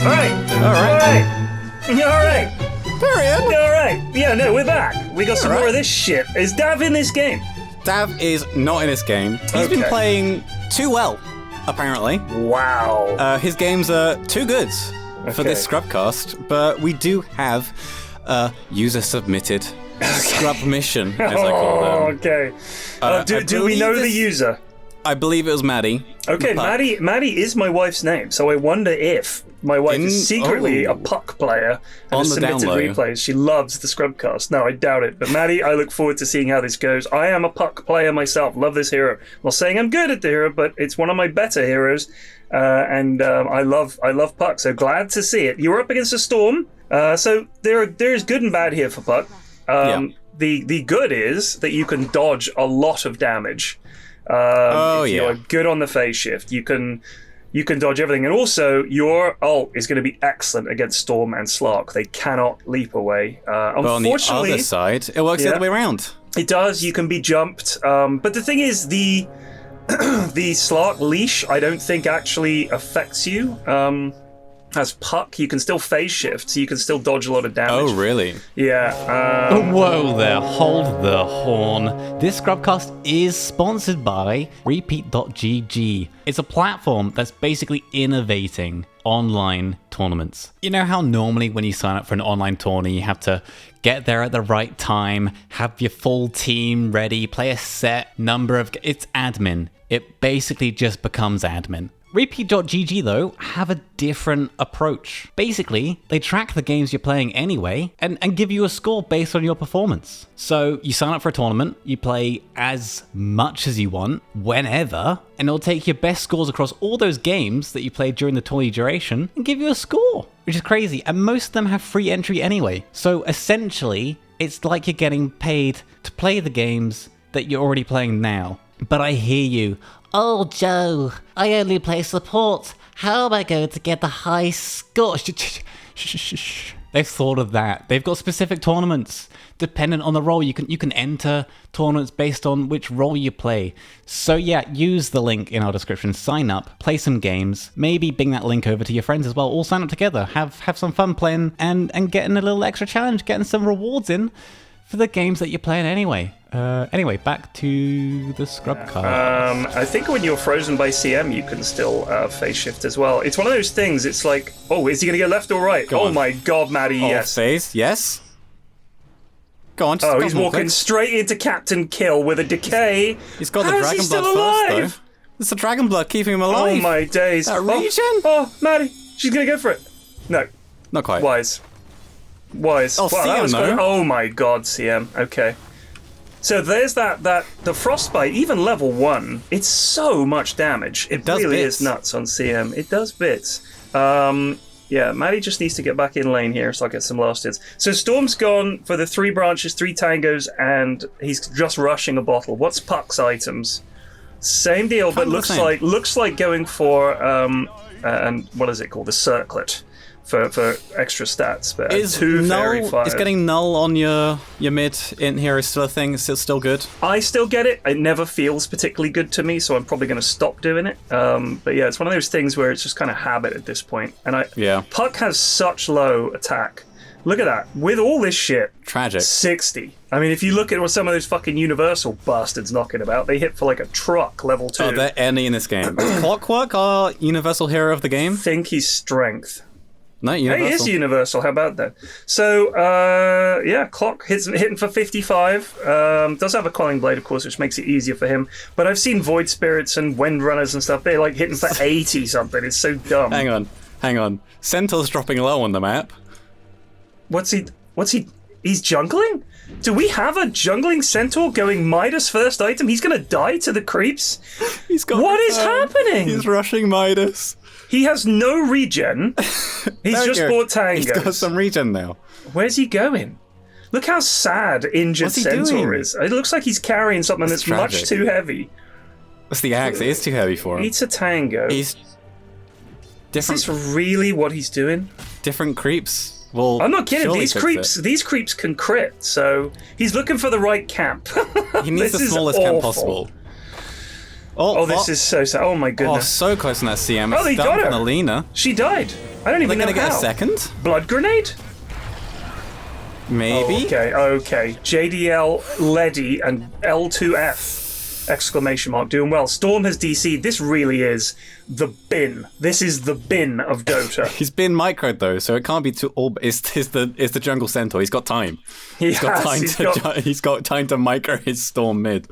Alright. Pyrion? Alright. Yeah, no, we're back. We got some more of this shit. Is Dav in this game? Dav is not in this game. He's been playing too well, apparently. Wow. His games are too good for this Scrubcast, but we do have a user-submitted Scrub mission, as I call them. Okay. Do we know the user? I believe it was Maddie. Okay, Maddie is my wife's name, so I wonder if my wife is secretly a puck player and has submitted replays. She loves the Scrubcast. No, I doubt it. But Maddie, I look forward to seeing how this goes. I am a puck player myself. Love this hero. I'm not saying I'm good at the hero, but it's one of my better heroes. And I love puck, so glad to see it. You're up against a storm. So there's good and bad here for puck. The good is that you can dodge a lot of damage. If you're good on the phase shift, you can dodge everything, and also your ult is going to be excellent against Storm and Slark. They cannot leap away. Unfortunately, on the other side, it works the other way around. It does. You can be jumped, but the thing is, the Slark leash I don't think actually affects you. As puck, you can still phase shift, so you can still dodge a lot of damage. Oh, really? Yeah. Whoa there, hold the horn. This Scrubcast is sponsored by Repeat.gg. It's a platform that's basically innovating online tournaments. You know how normally when you sign up for an online tournament, you have to get there at the right time, have your full team ready, play a set number of... It's admin. It basically just becomes admin. Repeat.gg, though, have a different approach. Basically, they track the games you're playing anyway and give you a score based on your performance. So you sign up for a tournament, you play as much as you want, whenever, and it'll take your best scores across all those games that you played during the tourney duration and give you a score, which is crazy. And most of them have free entry anyway. So essentially, it's like you're getting paid to play the games that you're already playing now. But I hear you. Oh, Joe, I only play support. How am I going to get the high score? Shh. They've thought of that. They've got specific tournaments. Dependent on the role, you can enter tournaments based on which role you play. So yeah, use the link in our description. Sign up, play some games. Maybe bring that link over to your friends as well. All sign up together. Have some fun playing and getting a little extra challenge, getting some rewards in for the games that you're playing anyway. Anyway, back to the Scrubcast. I think when you're frozen by CM, you can still phase shift as well. It's one of those things, it's like, oh, is he going to go left or right? My God, Maddie, yes. Phase, yes. Go on, just he's walking straight into Captain Kill with a decay. He's got the Dragon Blood first, though. It's the Dragon Blood keeping him alive. Oh, my days. That region? Oh, Maddie, she's going to go for it. No. Not quite. Wise. Oh, CM, though. Oh, my God, CM. Okay. So there's the Frostbite, even level 1, it's so much damage. It really is nuts on CM. It does bits. Yeah, Maddie just needs to get back in lane here so I'll get some last hits. So Storm's gone for the 3 branches, 3 tangos, and he's just rushing a bottle. What's Puck's items? Same deal, but looks like going for and what is it called? The circlet. For extra stats, but is getting null on your mid in here is still a thing? Is it still good? I still get it. It never feels particularly good to me, so I'm probably going to stop doing it. But yeah, it's one of those things where it's just kind of habit at this point. And Puck has such low attack. Look at that. With all this shit, tragic. 60. I mean, if you look at what some of those fucking Universal bastards knocking about, they hit for like a truck level 2. Are there any in this game? Clockwork, our Universal hero of the game? I think he's strength. No, Universal. Hey, it is Universal. How about that? So, Clock hitting for 55. Does have a Quelling Blade, of course, which makes it easier for him. But I've seen Void Spirits and Wind Runners and stuff. They're like hitting for 80 something. It's so dumb. Hang on. Centaur's dropping low on the map. What's he? He's jungling? Do we have a jungling Centaur going Midas first item? He's going to die to the creeps? What is happening? He's rushing Midas. He has no regen. He's just bought tangos. He's got some regen now. Where's he going? Look how sad injured Centaur is. It looks like he's carrying something that's much too heavy. It's the axe. It is too heavy for him. Eats a tango. He's different. Is this really what he's doing? Different creeps. Well, I'm not kidding. These creeps can crit. So he's looking for the right camp. He needs the smallest camp possible. Oh, this is so sad. Oh my goodness. Oh, so close on that CM. Oh, they got her. Alina. She died. I don't even know Are they going to get how. a second? Blood grenade? Maybe. Okay. JDL, Leddy, and L2F! Exclamation mark. Doing well. Storm has DC'd. This really is the bin. This is the bin of Dota. He's been microed though, so it can't be too. It's the jungle centaur. He's got time. He's got time to micro his Storm mid.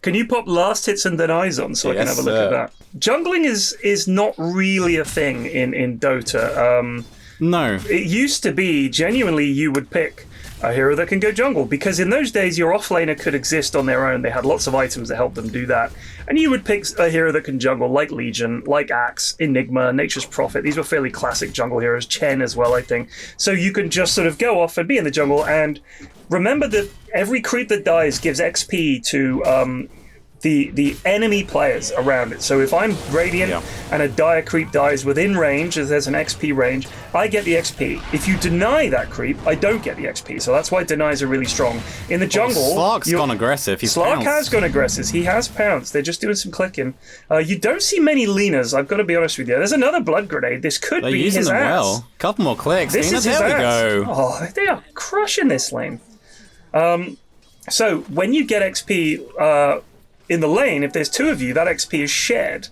Can you pop last hits and denies on so I can have a look at that? Jungling is not really a thing in Dota. No. It used to be genuinely you would pick a hero that can go jungle, because in those days your offlaner could exist on their own. They had lots of items that helped them do that, and you would pick a hero that can jungle, like Legion, like Axe, Enigma, Nature's Prophet. These were fairly classic jungle heroes. Chen as well, I think. So you can just sort of go off and be in the jungle, and remember that every creep that dies gives XP to the enemy players around it. So if I'm Radiant and a dire creep dies within range, as there's an XP range, I get the XP. If you deny that creep, I don't get the XP. So that's why denies are really strong. In the jungle... Slark's gone aggressive. Slark has gone aggressive. He has pounced. They're just doing some clicking. You don't see many Lenas, I've got to be honest with you. There's another blood grenade. This could be his ass. They're using them well. Couple more clicks. This is his there ass. we go. Oh, they are crushing this lane. So when you get XP... in the lane, if there's two of you, that XP is shared.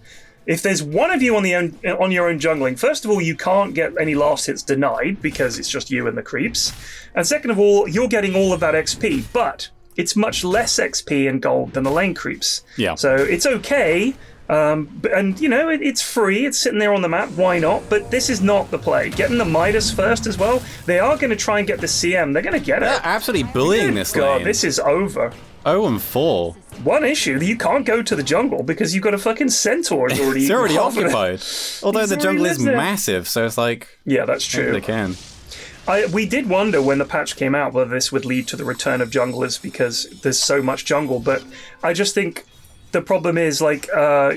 If there's one of you on your own jungling, first of all, you can't get any last hits denied because it's just you and the creeps. And second of all, you're getting all of that XP, but it's much less XP and gold than the lane creeps. Yeah. So it's okay, and you know, it's free, it's sitting there on the map, why not? But this is not the play. Getting the Midas first as well, they are going to try and get the CM, they're going to get it. They're absolutely bullying this lane. God, this is over. 0-4. One issue, you can't go to the jungle because you've got a fucking centaur already. It's already occupied. Although the jungle is there. massive, so it's like... Yeah, that's true. They can. We did wonder when the patch came out whether this would lead to the return of junglers because there's so much jungle, but I just think the problem is, like,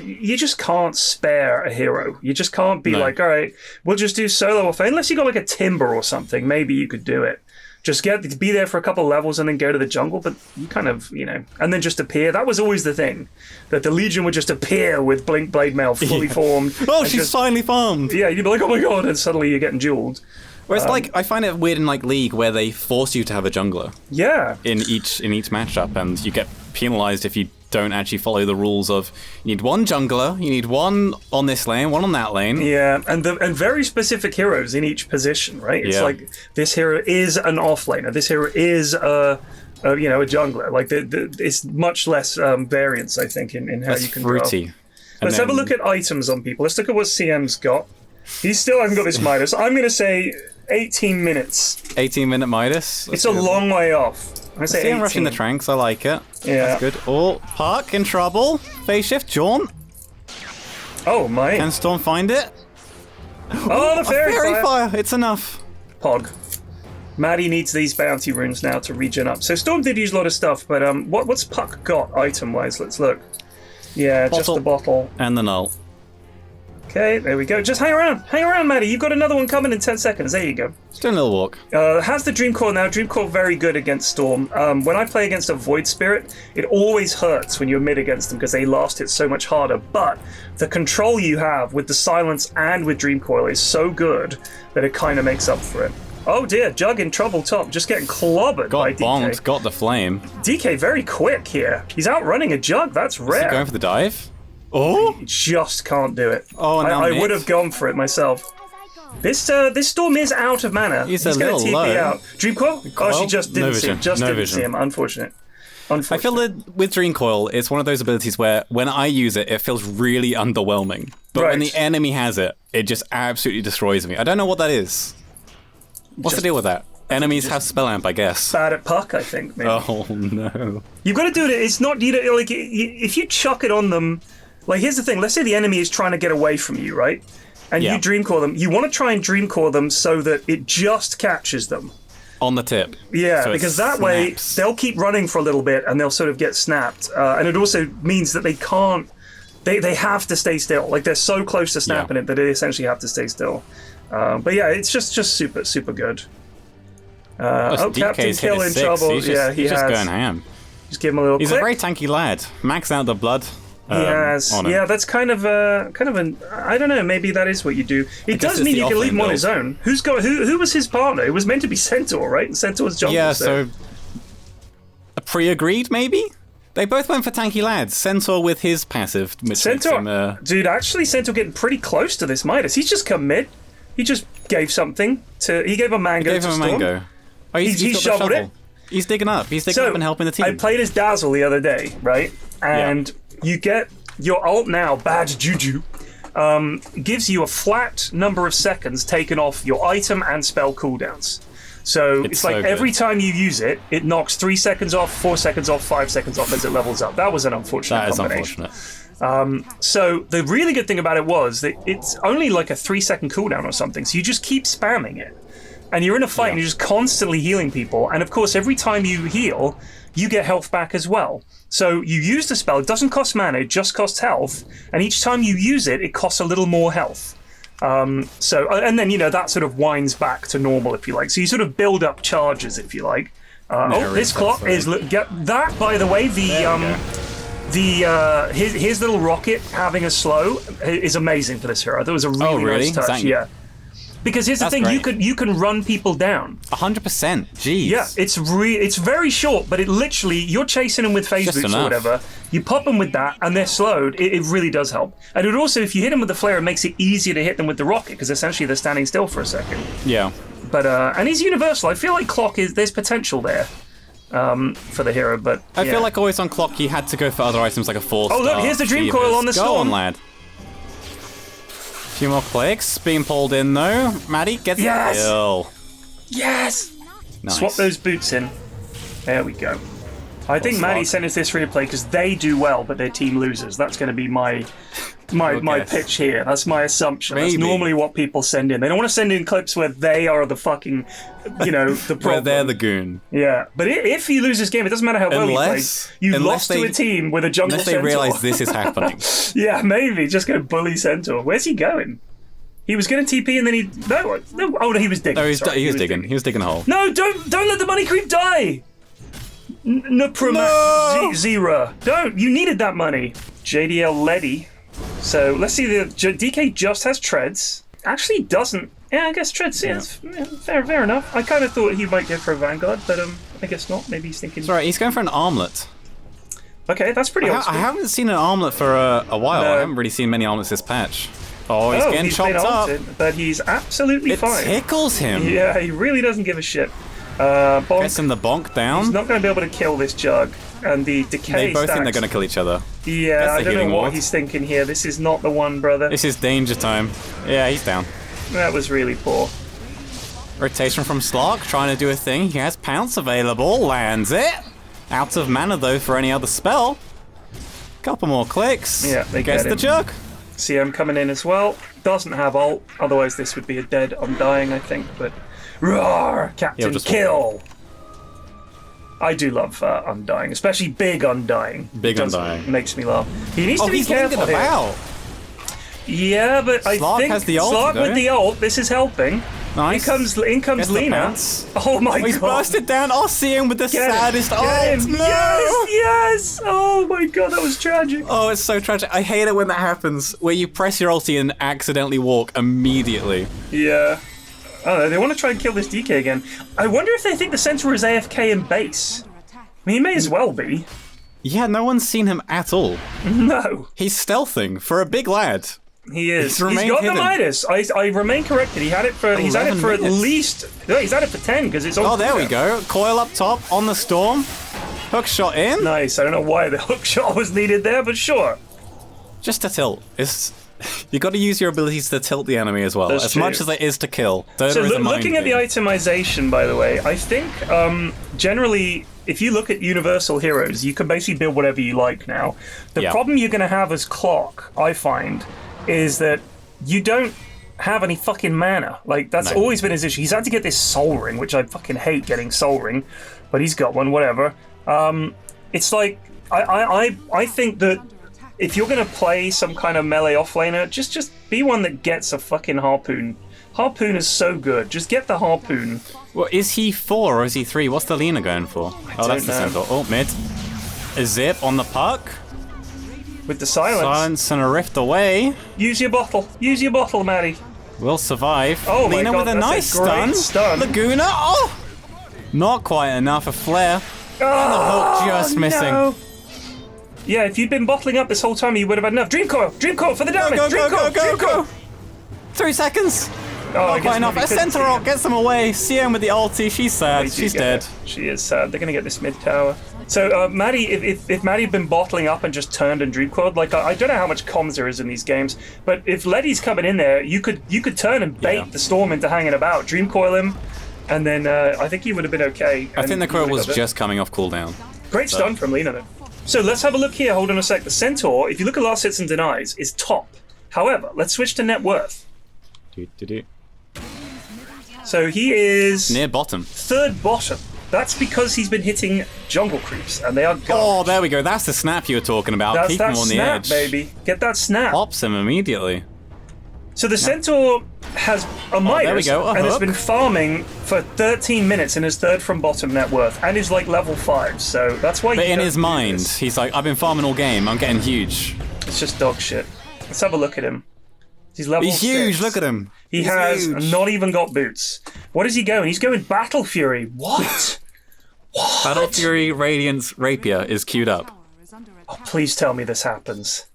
you just can't spare a hero. You just can't be like, all right, we'll just do solo off. Unless you got like a Timber or something, maybe you could do it. Just be there for a couple of levels and then go to the jungle, but you kind of, you know, and then just appear. That was always the thing, that the Legion would just appear with Blink Blade Mail fully formed. Oh, she's finally farmed. Yeah, you'd be like, oh my god, and suddenly you're getting dueled. Whereas, like, I find it weird in like League where they force you to have a jungler. Yeah. In each matchup, and you get penalized if you don't actually follow the rules of you need one jungler, you need one on this lane, one on that lane. Yeah, and very specific heroes in each position, right? It's like this hero is an offlaner, this hero is a jungler. Like it's much less variance, I think, in how you can fruity. Go. Let's have a look at items on people. Let's look at what CM's got. He still hasn't got this Midas. I'm going to say 18 minutes. 18-minute Midas? It's a long way off. I say him rushing the tranks, I like it. Yeah. That's good. Oh, Park in trouble. Phase shift, Jaunt. Oh, my. Can Storm find it? Oh, the fairy fire. It's enough. Pog. Maddie needs these bounty runes now to regen up. So Storm did use a lot of stuff, but what's Puck got item-wise? Let's look. Yeah, bottle. Just the bottle. And the null. Okay, there we go. Just hang around, Maddie. You've got another one coming in 10 seconds. There you go. Just doing a little walk. Has the Dream Core now. Dream Core very good against Storm. When I play against a Void Spirit, it always hurts when you're mid against them because they last hit so much harder. But the control you have with the silence and with Dream Coil is so good that it kind of makes up for it. Oh dear, Jug in trouble top, just getting clobbered by DK. Got bonked, got the flame. DK very quick here. He's outrunning a Jug, that's rare. Is he going for the dive? Oh! He just can't do it. Oh, now I would have gone for it myself. This Storm is out of mana. He's going to TP low. out. Dream Coil? Oh, she just didn't see him. Didn't see him. Unfortunate. I feel that with Dream Coil, it's one of those abilities where when I use it, it feels really underwhelming. But when the enemy has it, it just absolutely destroys me. I don't know what that is. What's the deal with that? Enemies have spell amp, I guess. Bad at Puck, I think. Maybe. Oh no! You've got to do it. It's not like if you chuck it on them. Like here's the thing. Let's say the enemy is trying to get away from you, right? And you Dream Core them. You want to try and Dream Core them so that it just catches them on the tip. Yeah, so because that way they'll keep running for a little bit and they'll sort of get snapped. And it also means that they can't. They have to stay still. Like they're so close to snapping it that they essentially have to stay still. But yeah, it's just super good. Captain Kill in trouble. He's just going ham. Just give him a little He's a very tanky lad. Max out the blood. He has. Yeah, that's kind of an. I don't know. Maybe that is what you do. It does mean you can leave him on his own. Who was his partner? It was meant to be Centaur, right? And Centaur's jungle. Yeah, so a pre-agreed maybe. They both went for tanky lads. Centaur with his passive. Which Centaur, dude. Actually, Centaur getting pretty close to this Midas. He's just come mid. He just gave something to. He gave a mango. He gave him a mango. Oh, he shoveled it. He's digging up. He's digging up and helping the team. I played as Dazzle the other day, right? And you get your ult now, Bad Juju, gives you a flat number of seconds taken off your item and spell cooldowns. So it's like every time you use it, it knocks 3 seconds off, 4 seconds off, 5 seconds off as it levels up. That was an unfortunate combination. So the really good thing about it was that it's only like a 3-second cooldown or something, so you just keep spamming it. And you're in a fight and you're just constantly healing people. And of course, every time you heal, you get health back as well. So you use the spell, it doesn't cost mana, it just costs health. And each time you use it, it costs a little more health. And then, that sort of winds back to normal, if you like. So you sort of build up charges, if you like. This clock is... That, by the way, his little rocket having a slow is amazing for this hero. That was a really nice touch. Yeah. Because here's the thing, you can run people down. 100%. Jeez. Yeah, it's very short, but it literally, you're chasing them with phase boots or whatever, you pop them with that, and they're slowed. It really does help. And it also, if you hit them with the flare, it makes it easier to hit them with the rocket, because essentially they're standing still for a second. Yeah. But, and he's universal. I feel like Clock there's potential there. For the hero, but I feel like always on Clock, you had to go for other items like a 4-star. Oh, look, here's the Dream Coil on the Storm. Go on, lad. Few more clicks. Being pulled in, though. Maddie gets the kill. Yes! Nice. Swap those boots in. There we go. I think Maddie sent us this free to play because they do well, but their team loses. That's going to be my pitch here. That's my assumption. Maybe. That's normally what people send in. They don't want to send in clips where they are the fucking, the problem. Where they're the goon. Yeah, but if you lose this game, it doesn't matter how well you played. You lost to a team with a jungle Centaur. Unless they realise this is happening. Yeah, maybe. Just going to bully Centaur. Where's he going? He was going to TP and then he... No, oh, no, he was digging. No, he was digging. He was digging a hole. No, don't let the money creep die! No! Zera. Don't! You needed that money. JDL Letty. So, let's see. The DK just has treads. Actually doesn't. Yeah, I guess treads. Yeah, fair enough. I kind of thought he might go for a Vanguard, but I guess not. Maybe he's thinking... Sorry, he's going for an armlet. Okay, that's pretty old school. I haven't seen an armlet for a while. No. I haven't really seen many armlets this patch. Oh, he's getting chopped up. But he's absolutely fine. It tickles him. Yeah, he really doesn't give a shit. Gets him the bonk down. He's not going to be able to kill this Jug. And the decay They both think they're going to kill each other. Yeah, I don't know what he's thinking here. This is not the one, brother. This is danger time. Yeah, he's down. That was really poor. Rotation from Slark, trying to do a thing. He has Pounce available. Lands it. Out of mana, though, for any other spell. Couple more clicks. Yeah, they gets the Jug. CM coming in as well. Doesn't have ult. Otherwise, this would be a dead Undying, I think. But... Roar! Captain Kill! I do love Undying, especially big Undying. Big Undying. Makes me laugh. He needs to be careful here. About. Yeah, but I think has the ult, Slark with the ult, this is helping. Nice. In comes Lena. Oh my god. He's busted down. I'll see him with the saddest ult. No! Yes! Oh my god, that was tragic. Oh, it's so tragic. I hate it when that happens, where you press your ulti and accidentally walk immediately. Yeah. Oh, they want to try and kill this DK again. I wonder if they think the Centaur is AFK in base. I mean, he may as well be. Yeah, no one's seen him at all. No. He's stealthing for a big lad. He is. He's got hidden. The Midas. I remain corrected. He's had it for at least... No, he's had it for 10 because it's all... Oh, there we go. Coil up top on the Storm. Hook shot in. Nice. I don't know why the hook shot was needed there, but sure. Just to tilt. You got to use your abilities to tilt the enemy as well, as much as it is to kill. So looking at the itemization, by the way, I think generally, if you look at universal heroes, you can basically build whatever you like now. The problem you're going to have as Clock, I find, is that you don't have any fucking mana. Like, that's always been his issue. He's had to get this Soul Ring, which I fucking hate getting Soul Ring, but he's got one, whatever. It's like, I think that if you're going to play some kind of melee offlaner, just be one that gets a fucking Harpoon. Harpoon is so good. Just get the Harpoon. Well, is he 4 or is he 3? What's the Lena going for? Oh, that's the Centaur. Oh, mid. A zip on the puck. with the silence. Silence and a rift away. Use your bottle. Use your bottle, Maddie. We'll survive. Oh my Lina God, with a that's nice a great stun. Laguna. Oh! Not quite enough. A flare. Oh, and the hook just missing. No. Yeah, if you'd been bottling up this whole time, you would have had enough. Dream coil for the damage. Go. 3 seconds. Oh, Not quite enough. A Centaur gets them away. CM with the ulti. She's sad. She's dead. She is sad. They're going to get this mid tower. So, Maddie, if Maddie had been bottling up and just turned and dream coiled, like, I don't know how much comms there is in these games, but if Letty's coming in there, you could turn and bait the Storm into hanging about. Dream coil him, and then I think he would have been okay. I think the coil was just coming off cooldown. Great stun from Lina, though. So, let's have a look here. Hold on a sec. The Centaur, if you look at last hits and denies, is top. However, let's switch to net worth. So he is near bottom. Third bottom. That's because he's been hitting jungle creeps, and they are gone. Oh, there we go. That's the snap you were talking about. That's Keep that him on snap, the edge. baby. Get that snap. Pops him immediately. So the Centaur has a Midas and has been farming for 13 minutes in his third from bottom net worth, and is like level 5. So that's why. But in his mind, he's like, I've been farming all game. I'm getting huge. It's just dog shit. Let's have a look at him. He's level 6. He's huge. Look at him. He has not even got boots. What is he going? He's going Battle Fury. What? What? Battle Fury Radiance Rapier is queued up. Oh, please tell me this happens.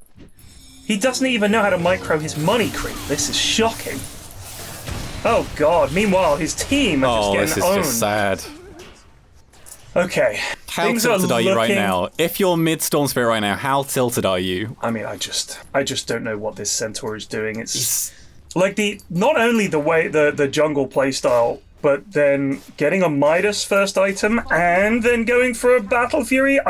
He doesn't even know how to micro his money creep. This is shocking. Oh God. Meanwhile, his team are just getting owned. This is just sad. Okay. How tilted are you right now? If you're mid Storm Spirit right now, how tilted are you? I mean, I just don't know what this Centaur is doing. It's like not only the way the jungle playstyle, but then getting a Midas first item and then going for a Battle Fury.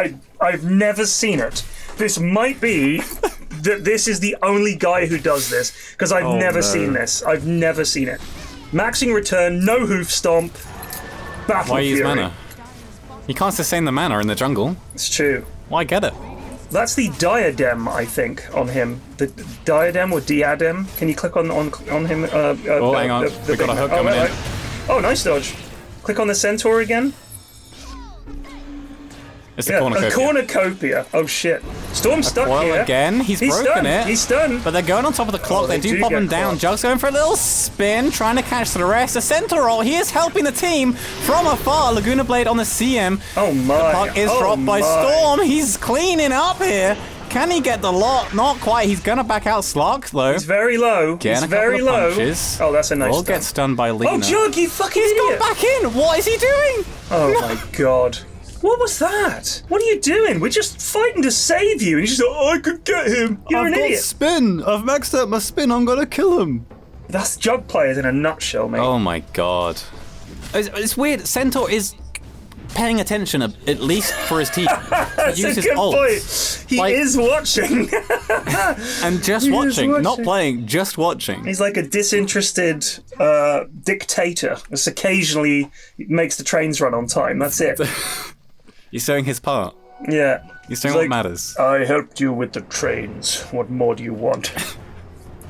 I've never seen it. This might be that this is the only guy who does this, because I've never seen this. I've never seen it. Maxing return, no hoof stomp, Battle Why Fury. use mana? You can't sustain the mana in the jungle. It's true. Why get it? That's the diadem, I think, on him. The diadem or diadem. Can you click on him? Oh, hang on. We got a hook coming in. Oh, nice dodge. Click on the Centaur again. It's the cornucopia. A cornucopia. Oh shit. Storm's stuck here. Again. He's broken stunned. it. He's stunned. But they're going on top of the clock. They do pop him down. Jug's going for a little spin, trying to catch the rest. The Centaur, he is helping the team from afar. Laguna Blade on the CM. Oh my. The puck is dropped by Storm. He's cleaning up here. Can he get the lot? Not quite. He's going to back out Slug, though. He's very low. He's very low. Punches. Oh, that's a nice Will get stunned by Lina. Oh, Jug, you fucking He's idiot. gone back in. What is he doing? Oh, my God. What was that? What are you doing? We're just fighting to save you. And he's just like, I could get him. You're an idiot. Spin. I've maxed out my spin. I'm going to kill him. That's Jug players in a nutshell, mate. Oh, my God. It's weird. Centaur is paying attention, at least for his team. That's a good point. He is watching. And just watching, not playing, just watching. He's like a disinterested dictator. Just occasionally makes the trains run on time. That's it. He's doing his part. Yeah. He's doing what matters. I helped you with the trains. What more do you want?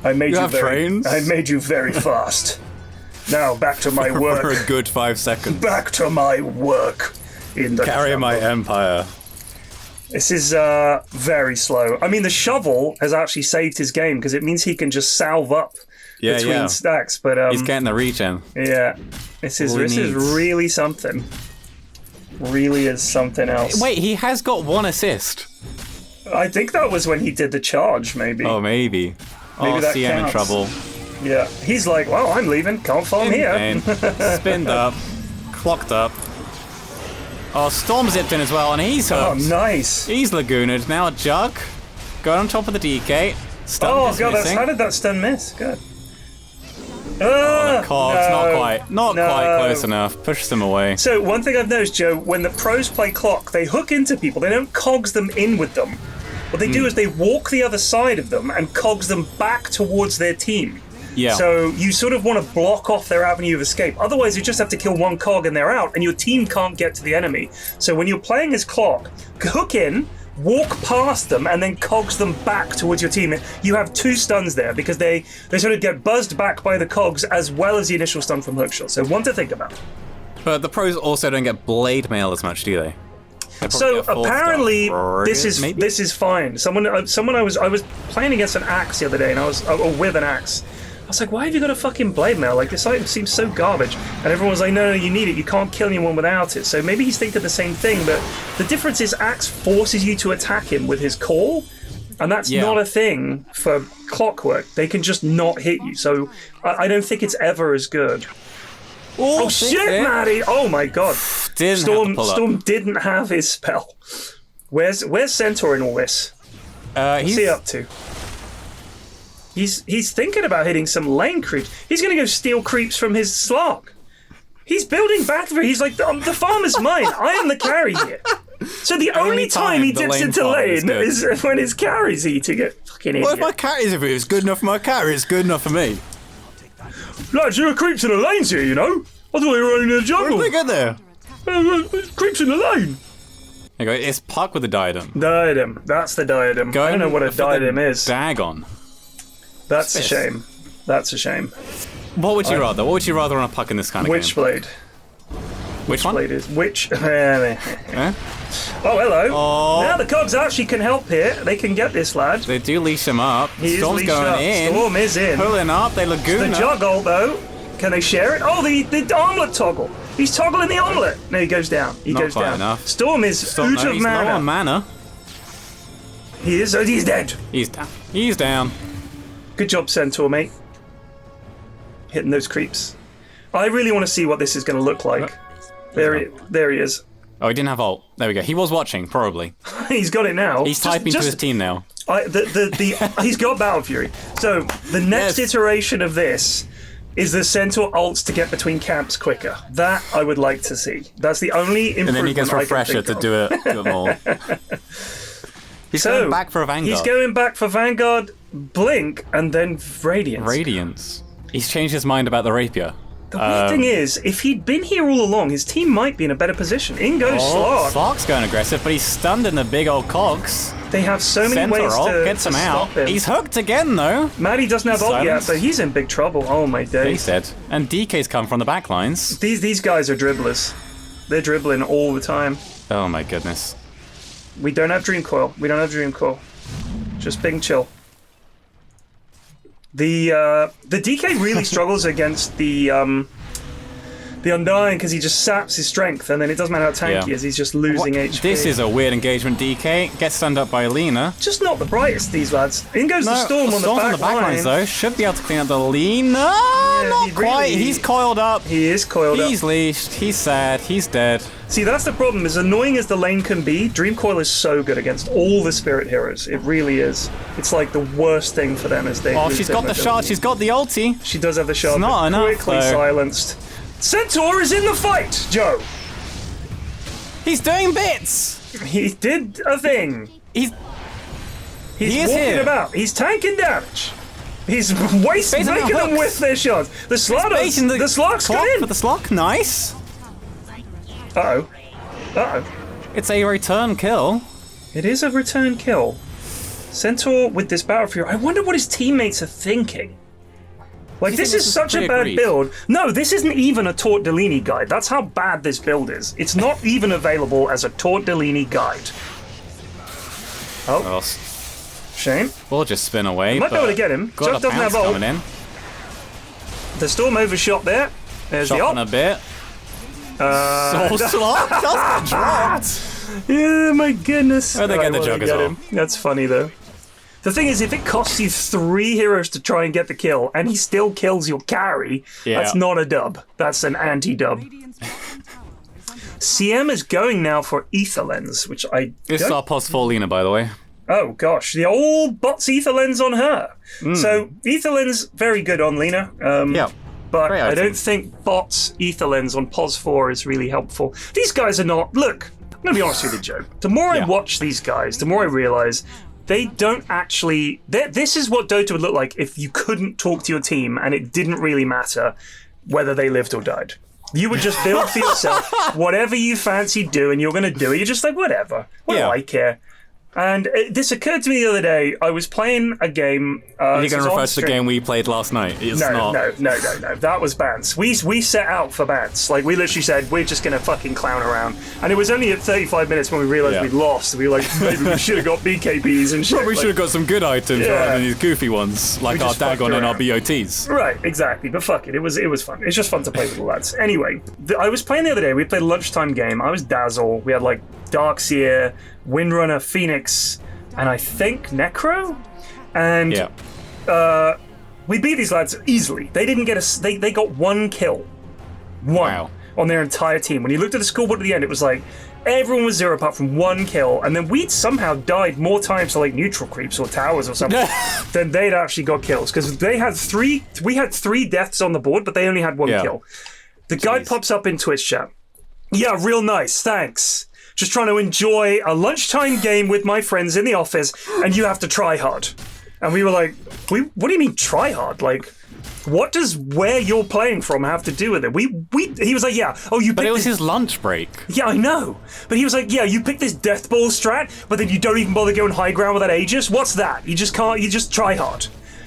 I made you trains? I made you very fast. Now back to my work. For a good 5 seconds. Back to my work in the Carry my empire. This is very slow. I mean, the shovel has actually saved his game because it means he can just salve up between stacks. But he's getting the regen. Yeah, this is really something. Really is something else. Wait, he has got 1 assist. I think that was when he did the charge, maybe. Oh, maybe. Maybe that CM counts. in trouble. Yeah, he's like, well, I'm leaving. Can't farm here. Spinned up. Clocked up. Oh, Storm zipped in as well, and he's hooked. Oh, nice. He's Laguna'd. Now Jug. Going on top of the DK. Stun God, missing. how did that stun miss? Good. The cogs, not quite close enough. Pushes them away. So one thing I've noticed, Joe, when the pros play clock, they hook into people. They don't cogs them in with them. What they do is they walk the other side of them and cogs them back towards their team. Yeah. So you sort of want to block off their avenue of escape. Otherwise, you just have to kill one cog and they're out, and your team can't get to the enemy. So when you're playing as clock, hook in, walk past them, and then cogs them back towards your team. You have 2 stuns there because they sort of get buzzed back by the cogs as well as the initial stun from hookshot. So one to think about. But the pros also don't get blade mail as much, do they? So apparently this is fine. Someone I was playing against an axe the other day, and I was with an axe. I was like, why have you got a fucking blade mail? Like, this item seems so garbage. And everyone was like, no, you need it. You can't kill anyone without it. So maybe he's thinking the same thing, but the difference is axe forces you to attack him with his call, and that's not a thing for clockwork. They can just not hit you. So I don't think it's ever as good. Oh shit, Maddie! Oh my god. Storm didn't have his spell. Where's Centaur in all this? What's he up to? He's thinking about hitting some lane creeps. He's going to go steal creeps from his slog. He's building back for. He's like, the farm is mine. I am the carry here. So the only time he dips into lane is when his carry's eating it. Fucking idiot. Well, if my carry's if it's good enough for my carry, it's good enough for me. Lads, there are creeps in the lanes here, you know. I thought they were running in the jungle. Where did they get there? Creeps in the lane. There you go. It's Puck with the diadem. Diadem. That's the diadem. I don't know what a diadem is. Dagon. That's a shame. That's a shame. What would you rather? What would you rather on a Puck in this kind of game? Witchblade. Which one? Blade is which? Oh, hello. Oh. Now the cogs actually can help here. They can get this lad. They do leash him up. Storm's going in. Storm is in. Pulling up. They Laguna. The juggle though. Can they share it? Oh, the armlet toggle. He's toggling the armlet. No, he goes down. He Not goes quite down. Enough. Storm is out of he's mana. low on mana. He is. Oh, he's dead. He's down. He's down. Good job, Centaur, mate. Hitting those creeps. I really want to see what this is going to look like. There he is. Oh, he didn't have ult. There we go. He was watching, probably. He's got it now. He's typing to his team now. He's got Battle Fury. So the next iteration of this is the Centaur ults to get between camps quicker. That I would like to see. That's the only improvement. And then he gets Refresher to do it more. He's going back for a Vanguard. He's going back for Vanguard, Blink, and then Radiance. Radiance. He's changed his mind about the Rapier. The weird thing is, if he'd been here all along, his team might be in a better position. In goes Slark. Slark's going aggressive, but he's stunned in the big old cogs. They have so many ways to gets him stop him. He's hooked again, though. Maddie doesn't have ult yet, but he's in big trouble. Oh my days. He's dead. And DK's come from the back lines. These guys are dribblers. They're dribbling all the time. Oh my goodness. We don't have Dream Coil. Just being chill. The DK really struggles against the Undying because he just saps his strength, and then it doesn't matter how tanky he is, he's just losing HP. This is a weird engagement. DK gets stunned up by Lina. Just not the brightest, these lads. In goes the Storm on the back lines, though. Should be able to clean up the Lina. Not quite. He's coiled up. He is coiled up. He's leashed. He's sad. He's dead. See, that's the problem. As annoying as the lane can be, Dream Coil is so good against all the Spirit heroes. It really is. It's like the worst thing for them as they lose she's got the shard. She's got the ulti. She does have the shard. It's not enough, quickly silenced. Centaur is in the fight, Joe. He's doing bits. He did a thing. He's walking about. He's tanking damage. He's making them with their shards. The Slark's got in. For the Slark, nice. Uh-oh. It's a return kill. It is a return kill. Centaur with this Battle Fury. I wonder what his teammates are thinking. Like, this is such a bad build. No, this isn't even a Taunt Delaney guide. That's how bad this build is. It's not even available as a Taunt Delaney guide. Oh. Shame. We'll just spin away. Might be able to get him. Chuck doesn't have ult. The Storm overshot there. There's the ult. a bit. Slark just dropped. Yeah, my goodness. Oh, they get the jug as well. That's funny, though. The thing is, if it costs you 3 heroes to try and get the kill, and he still kills your carry, that's not a dub. That's an anti-dub. CM is going now for Ether Lens, which This is our post for Lina, by the way. Oh, gosh. The old bots Ether Lens on her. So, Ether Lens, very good on Lina. But I don't think bots Ether Lens on POS 4 is really helpful. These guys are not... Look, I'm going to be honest with you, Joe. The more I watch these guys, the more I realise they don't actually... This is what Dota would look like if you couldn't talk to your team and it didn't really matter whether they lived or died. You would just build for yourself whatever you fancy doing, you're going to do it. You're just like, whatever. What do I care? And this occurred to me the other day. I was playing a game. Are you going to refer to the game we played last night? It's no. That was bans. We set out for bans. Like, we literally said, we're just going to fucking clown around. And it was only at 35 minutes when we realised we'd lost. We were like, maybe we should have got BKBs and shit. Probably should have got some good items rather than these goofy ones, like our Dagon and our BOTs. Right, exactly. But fuck it. It was fun. It's just fun to play with the lads. Anyway, I was playing the other day. We played a lunchtime game. I was Dazzle. We had, like, Darkseer, Windrunner, Phoenix, and I think Necro. And we beat these lads easily. They didn't get they got 1 kill. One on their entire team. When you looked at the scoreboard at the end, it was like everyone was 0 apart from 1 kill, and then we'd somehow died more times to like neutral creeps or towers or something than they'd actually got kills, because they had 3. We had 3 deaths on the board, but they only had 1 kill. The guy pops up in Twitch chat. Yeah, real nice, thanks. Just trying to enjoy a lunchtime game with my friends in the office, and you have to try hard. And we were like, what do you mean try hard? Like, what does where you're playing from have to do with it? He was like, But it was his lunch break. Yeah, I know. But he was like, you picked this death ball strat, but then you don't even bother going high ground with that Aegis? What's that? You just try hard.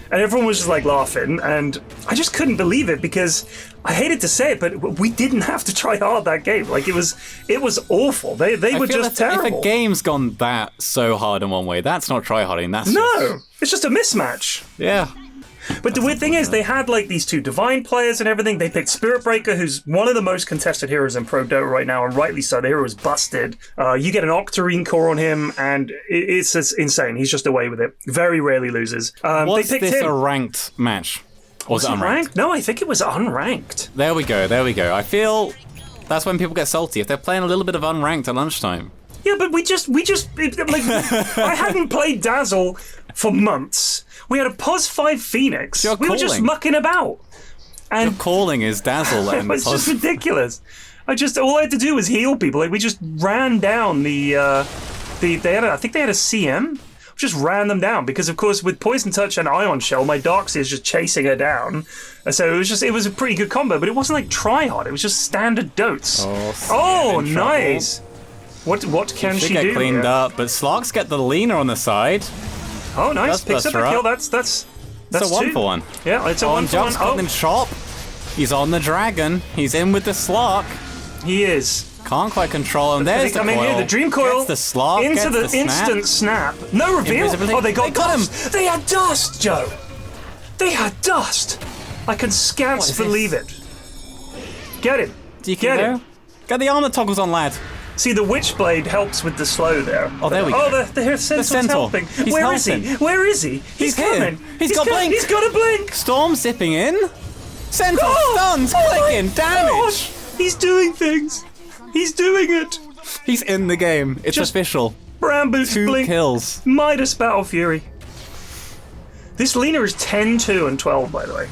And everyone was just like laughing, and I just couldn't believe it, because I hated to say it, but we didn't have to try hard that game. Like, it was awful. They were just terrible. If a game's gone that so hard in one way, that's not tryharding. It's just a mismatch. Yeah. But the weird thing is, they had like these 2 divine players and everything. They picked Spirit Breaker, who's one of the most contested heroes in Pro Dota right now, and rightly so. The hero is busted. You get an Octarine core on him, and it's insane. He's just away with it. Very rarely loses. Was they picked this him. A ranked match? Was it unranked? No, I think it was unranked. There we go. I feel that's when people get salty, if they're playing a little bit of unranked at lunchtime. Yeah, but we just like, I hadn't played Dazzle for months. We had a POS 5 Phoenix. We were just mucking about. And your calling is Dazzle. It was just ridiculous. All I had to do was heal people. Like, we just ran down I think they had a CM. Just ran them down, because of course with Poison Touch and Ion Shell, my Darkseer is just chasing her down. So it was a pretty good combo, but it wasn't like try hard. It was just standard dotes. Oh, nice. What can she do? Get cleaned up, but Slarks get the leaner on the side. Oh, nice. Picks up a kill. That's a 1-for-1. Yeah, it's a 1-for-1. Oh, chop. He's on the dragon. He's in with the Slark. He is. Can't quite control him. There's the coil. Here, the Dream Coil. Gets the Slark. Into the instant snap. No reveal. Oh, they got dust. Him. They had dust, Joe. They had dust. I can scant believe it. Get him. Get him. Get the armor toggles on, lad. See, the Witchblade helps with the slow there. Oh, there we go. Oh, the Centaur's helping. Where is he? Where is he? He's coming. Here. He's got blink. He's got a blink. Storm zipping in. Centaur stuns, clicking, damage. He's doing things. He's doing it. He's in the game. It's official. Bramboos 2 blink. kills. Midas Battle Fury. This Lena is 10-2 and 12, by the way.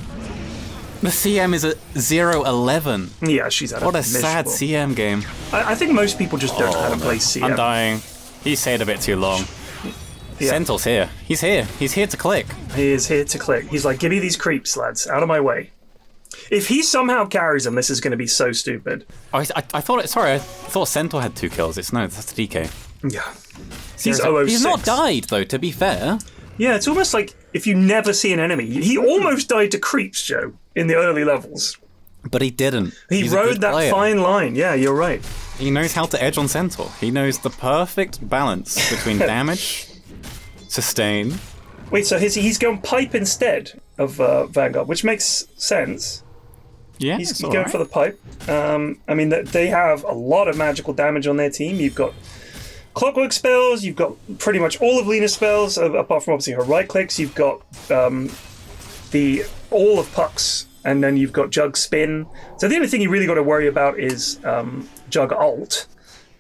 The CM is at 0-11. Yeah, she's at What a sad CM game. I think most people just don't know how to play CM. I'm dying. He stayed a bit too long. Yeah. Centaur's here. He's here. He's here to click. He is here to click. He's like, give me these creeps, lads. Out of my way. If he somehow carries them, this is going to be so stupid. I thought Centaur had 2 kills. That's the DK. Yeah. He's 006. He's not died, though, to be fair. Yeah, it's almost like if you never see an enemy. He almost died to creeps, Joe, in the early levels. But he didn't. He rode that fine line. Yeah, you're right. He knows how to edge on Centaur. He knows the perfect balance between damage, sustain. Wait, so he's going pipe instead of Vanguard, which makes sense. Yeah, he's going for the pipe. I mean, they have a lot of magical damage on their team. You've got Clockwork spells, you've got pretty much all of Lena's spells, apart from obviously her right clicks. You've got all of Puck's, and then you've got Jug Spin. So the only thing you really got to worry about is Jug Ult.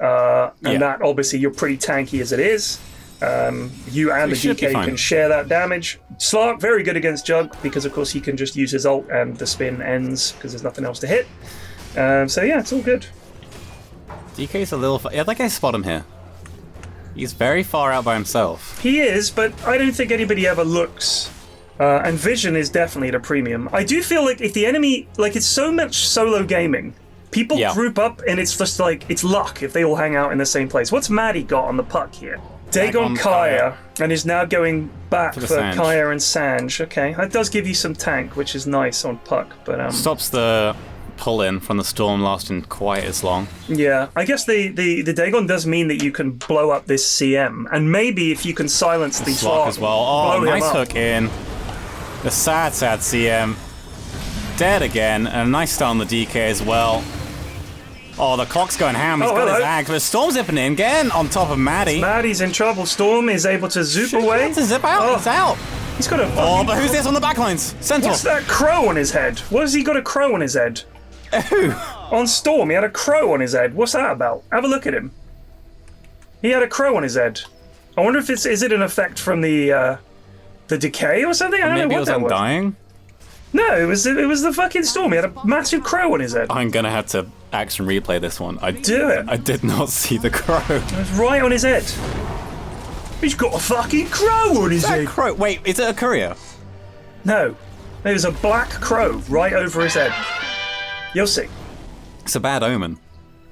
And that, obviously, you're pretty tanky as it is. You and the DK can share that damage. Slark, very good against Jug, because of course he can just use his ult and the spin ends because there's nothing else to hit. So yeah, it's all good. DK's a little... I think I spot him here. He's very far out by himself. He is, but I don't think anybody ever looks. And vision is definitely at a premium. I do feel like if the enemy... Like, it's so much solo gaming. People group up and it's just like, it's luck if they all hang out in the same place. What's Maddie got on the puck here? Dagon Kaya, and is now going back for Sanj. Kaya and Sanj. Okay, that does give you some tank, which is nice on Puck, but stops the pull-in from the storm lasting quite as long. Yeah, I guess the Dagon does mean that you can blow up this CM, and maybe if you can silence the Slog as well. Oh, blow him nice up. hook in. The sad CM. Dead again, and a nice start on the DK as well. Oh, the clock's going ham. He's got his ag, but Storm's zipping in again on top of Maddie. Maddie's in trouble. Storm is able to zoop away. To zip out. It's out. He's got a fucking... Oh, but who's this on the backlines? Centaur. What's that crow on his head? What has he got a crow on his head? Who? On Storm, he had a crow on his head. What's that about? Have a look at him. He had a crow on his head. I wonder if is it an effect from the decay or something? I don't know what that was. Maybe it was Undying? No, it was the fucking Storm. He had a massive crow on his head. I'm gonna have to action replay this one. Do it. I did not see the crow. It was right on his head. He's got a fucking crow on his head. Crow. Wait, is it a courier? No, there's a black crow right over his head. You'll see. It's a bad omen,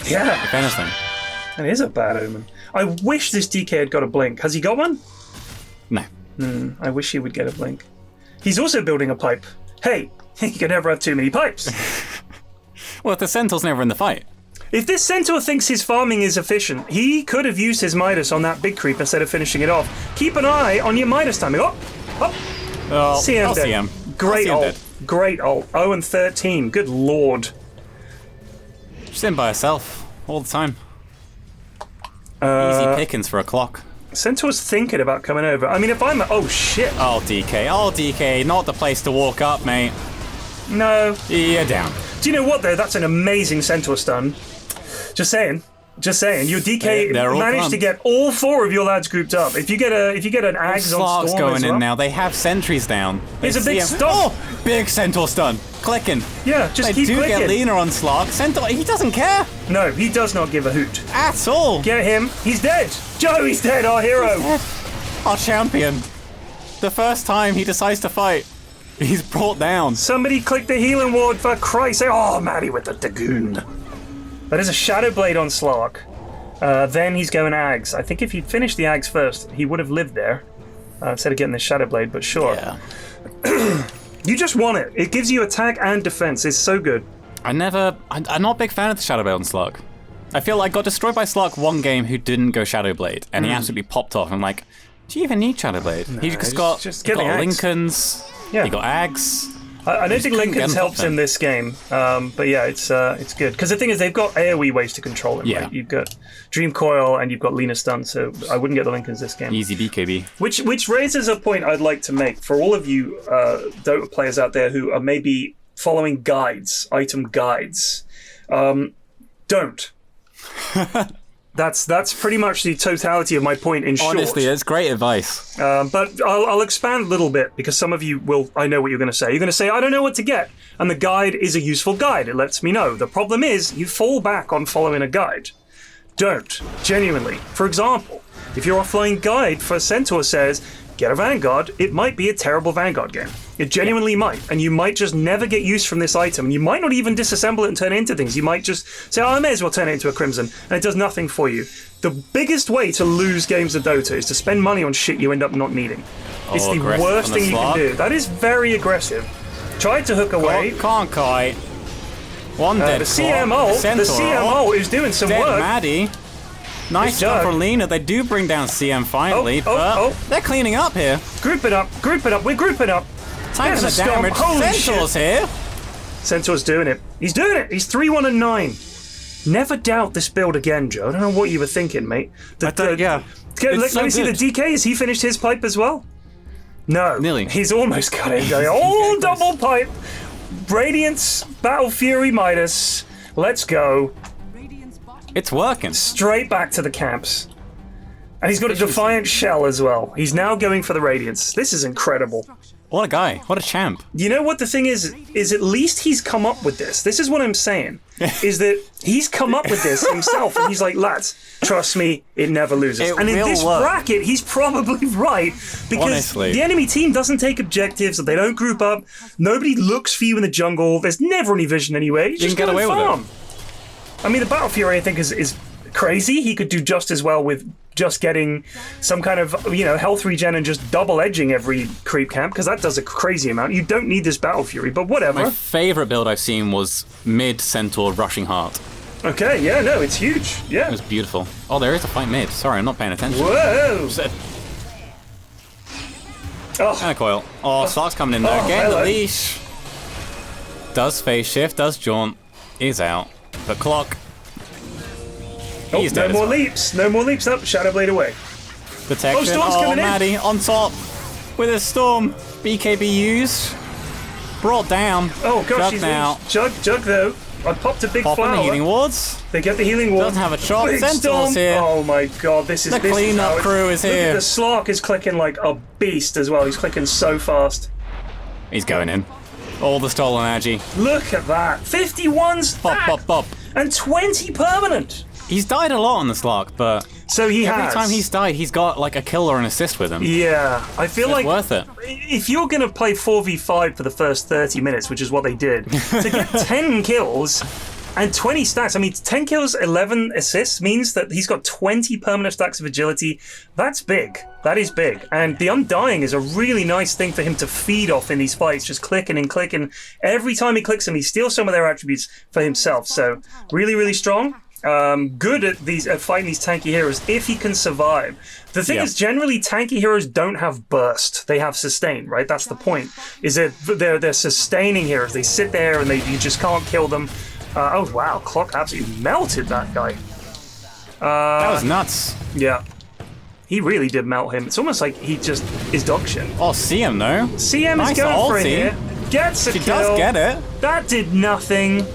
Yeah, if anything. it is a bad omen. I wish this DK had got a blink. Has he got one? No. I wish he would get a blink. He's also building a pipe. Hey, you can never have too many pipes. Well, if the Centaur's never in the fight. If this Centaur thinks his farming is efficient, he could have used his Midas on that big creep instead of finishing it off. Keep an eye on your Midas timing. Oh! Oh, CM I'll dead. see him. Great I'll see him ult. dead. Great ult. 0 and 13. Good lord. She's in by herself all the time. Easy pickings for a clock. Centaur's thinking about coming over. I mean, if I'm... Oh, shit. Oh, DK, not the place to walk up, mate. No. You're down. Do you know what, though? That's an amazing Centaur stun. Just saying. Just saying. Your DK They're all managed to get all 4 of your lads grouped up. If you get an Ags on Slark's Storm going as well, in now. They have sentries down. Here's a big stun. Oh, big Centaur stun. Clicking. Yeah, just They keep do clicking. get leaner on Slark. Centaur, he doesn't care No, he does not give a hoot. at all. Get him. He's dead. Joe, he's dead. Our hero. Our champion. The first time he decides to fight, he's brought down. Somebody click the healing ward for Christ's sake. Oh, Maddie with the Dagoon. That is a Shadow Blade on Slark. Then he's going Ags. I think if he'd finished the Ags first, he would have lived there instead of getting the Shadow Blade, but sure. Yeah. You just want it. It gives you attack and defense. It's so good. I'm not a big fan of the Shadow Blade on Slark. I feel like I got destroyed by Slark one game who didn't go Shadow Blade, and he absolutely popped off. I'm like, do you even need Shadow Blade? He just got get the Ags. Lincolns. Yeah. He got Ags. I don't think couldn't get Lincoln's him helps top in this game, but yeah, it's good. Because the thing is, they've got AoE ways to control him. Yeah. Right? You've got Dream Coil and you've got Lena Stun, so I wouldn't get the Lincolns this game. Easy BKB. Which raises a point I'd like to make for all of you Dota players out there who are maybe following guides, item guides. Don't. That's pretty much the totality of my point in short. Honestly, that's great advice. But I'll expand a little bit because some of you will. I know what you're going to say. You're going to say, I don't know what to get. And the guide is a useful guide. It lets me know. The problem is you fall back on following a guide. Don't. Genuinely. For example, if your offline guide for Centaur says, get a Vanguard, it might be a terrible Vanguard game. It genuinely might. And you might just never get use from this item. And you might not even disassemble it and turn it into things. You might just say, oh, I may as well turn it into a Crimson. And it does nothing for you. The biggest way to lose games of Dota is to spend money on shit you end up not needing. It's the aggressive worst on the thing you can Slark. do. That is very aggressive. Tried to hook away. Can't kite. One dead The CM ult, Centaur. the CM ult is doing some Dead work. Maddie. Nice Good job job. for Lena. They do bring down CM finally, but they're cleaning up here. Group it up. We're grouping up. Tanking There's the a storm. damage. Holy Centaur's here. Centaur's doing it. He's doing it. He's 3-1 and 9. Never doubt this build again, Joe. I don't know what you were thinking, mate. Yeah. Let so me see the good. DK. Has he finished his pipe as well? No. Nearly. He's almost got it. Oh, double pipe. Radiance, Battle Fury, Midas. Let's go. It's working. Straight back to the camps. And he's got a Defiant Shell as well. He's now going for the Radiance. This is incredible. What a guy. What a champ. You know what the thing is at least he's come up with this. This is what I'm saying, is that he's come up with this himself. And he's like, lads, trust me, it never loses. It and in will this work. bracket, he's probably right. Because Honestly. the enemy team doesn't take objectives, they don't group up, nobody looks for you in the jungle, there's never any vision anyway. You can get away with it. I mean, the Battle Fury, I think, is crazy. He could do just as well with just getting some kind of, health regen and just double edging every creep camp, because that does a crazy amount. You don't need this Battle Fury, but whatever. My favorite build I've seen was mid Centaur Rushing Heart. Okay, yeah, no, it's huge. Yeah. It was beautiful. Oh, there is a fight mid. Sorry, I'm not paying attention. Whoa! And a coil. Oh, Flax coming in there. Getting the leash. Does phase shift, does jaunt. Is out. But clock. He's dead. No more leaps. No more leaps. Up. Shadowblade away. Detection. Storm's coming in. Maddie on top with a storm. BKB used. Brought down. Oh gosh, Jug now. Jug though. I popped a big flower. The healing wards. They get the healing ward. Doesn't have a chop. Big Centaur's storm. here. Oh my god, this is the cleanup crew is here. The Slark is clicking like a beast as well. He's clicking so fast. He's going in. All the stolen energy. Look at that. 51 stack. Bop. And 20 permanent. He's died a lot on the Slark, but so every time he's died, he's got like a kill or an assist with him. Yeah, I feel like it's worth it. If you're going to play 4v5 for the first 30 minutes, which is what they did, to get 10 kills and 20 stacks, I mean, 10 kills, 11 assists means that he's got 20 permanent stacks of agility. That's big. That is big. And the Undying is a really nice thing for him to feed off in these fights, just clicking and clicking. Every time he clicks them, he steals some of their attributes for himself. So really, really strong. Good at fighting these tanky heroes if he can survive. The thing is, generally tanky heroes don't have burst; they have sustain. Right? That's the point. Is that they're sustaining heroes. They sit there and you just can't kill them. Oh wow, Clock absolutely melted that guy. That was nuts. Yeah, he really did melt him. It's almost like he just is dog shit. Oh, CM though. CM is going for it here. Gets a kill. She does get it. That did nothing.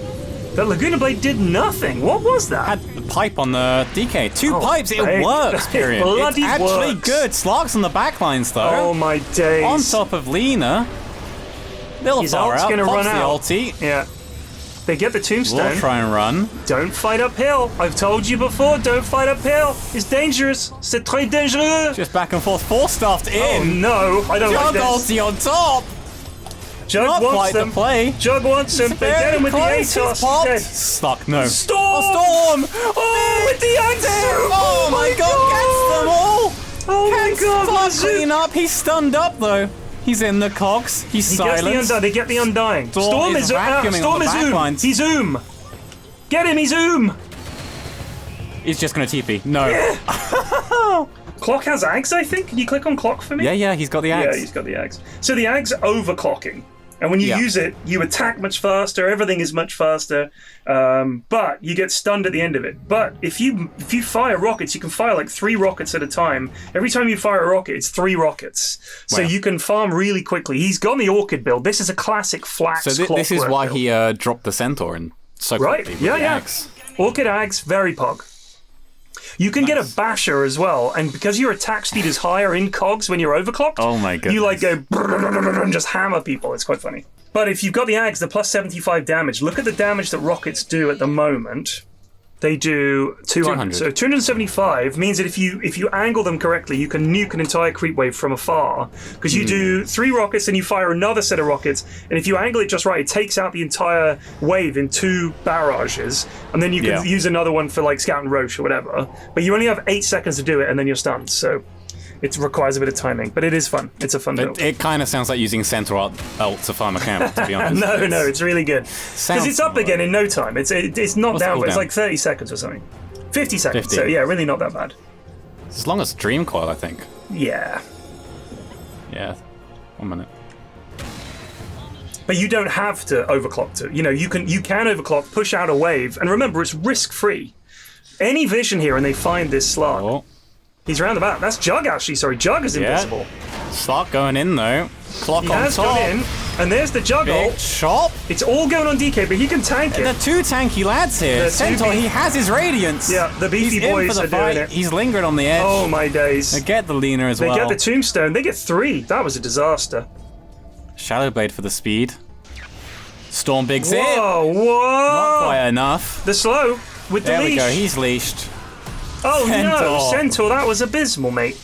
The Laguna Blade did nothing. What was that? Had the pipe on the DK. Two pipes. It works, Pyrion. It's actually good. Slark's on the backlines, though. Oh, my days. On top of Lena. Little far out. Gonna run out. Ulti. Yeah. They get the tombstone. We'll try and run. Don't fight uphill. I've told you before, don't fight uphill. It's dangerous. C'est très dangereux. Just back and forth. Four-stuffed in. Oh, no. I don't like this. Ulti on top. Jug Not wants quite them. the play. Jug wants them. They get him with the ATOS. Stuck, no. Storm! Oh, Storm! Oh, with the axe! Oh my god, gets them all! Oh my god, clean up. He's stunned up though. He's in the cogs. He's silenced. They get the Undying. Storm is Oom. He's Oom. Get him, he's Oom. He's just gonna TP. No. Yeah. Clock has Ags, I think. Can you click on Clock for me? Yeah, he's got the Ags. Yeah, he's got the Ags. So the Ags overclocking. And when you use it, you attack much faster, everything is much faster, but you get stunned at the end of it. But if you fire rockets, you can fire like 3 rockets at a time. Every time you fire a rocket, it's 3 rockets. So you can farm really quickly. He's got the Orchid build. This is a classic Flax this is why build. He dropped the Centaur and so quickly with the Ags. Orchid Ags, very pog. You can get a basher as well, and because your attack speed is higher in cogs when you're overclocked, oh my goodness, you like go and just hammer people. It's quite funny. But if you've got the Ags, the plus 75 damage, look at the damage that rockets do at the moment. They do 200. So 275 means that if you angle them correctly, you can nuke an entire creep wave from afar. Because you do 3 rockets and you fire another set of rockets, and if you angle it just right, it takes out the entire wave in 2 barrages, and then you can use another one for like Scout and Roche or whatever. But you only have 8 seconds to do it, and then you're stunned. So it requires a bit of timing, but it is fun. It's a fun build. It kind of sounds like using Centaur ult to farm a camp, to be honest. No, it's really good. Because it's up again in no time. It's not down, but it's like 30 seconds or something. 50 seconds, 50. So yeah, really not that bad. As long as Dream Coil, I think. Yeah. Yeah. 1 minute. But you don't have to overclock to. You can overclock, push out a wave, and remember, it's risk-free. Any vision here and they find this Slark. Oh. He's around the back. That's Jug, actually. Sorry, Jug is invisible. Slark going in, though. Clock on top. Gone in, and there's the Jug ult. Chop. It's all going on DK, but he can tank it. There are 2 tanky lads here. Centaur, he has his Radiance. Yeah, the beefy boys are doing it. He's lingering on the edge. Oh, my days. They get the Lena as well. They get the Tombstone. They get 3. That was a disaster. Shadowblade for the speed. Storm big zip. Whoa. Not quite enough. The slow with the leash. There we go. He's leashed. Oh no, Centaur, that was abysmal, mate.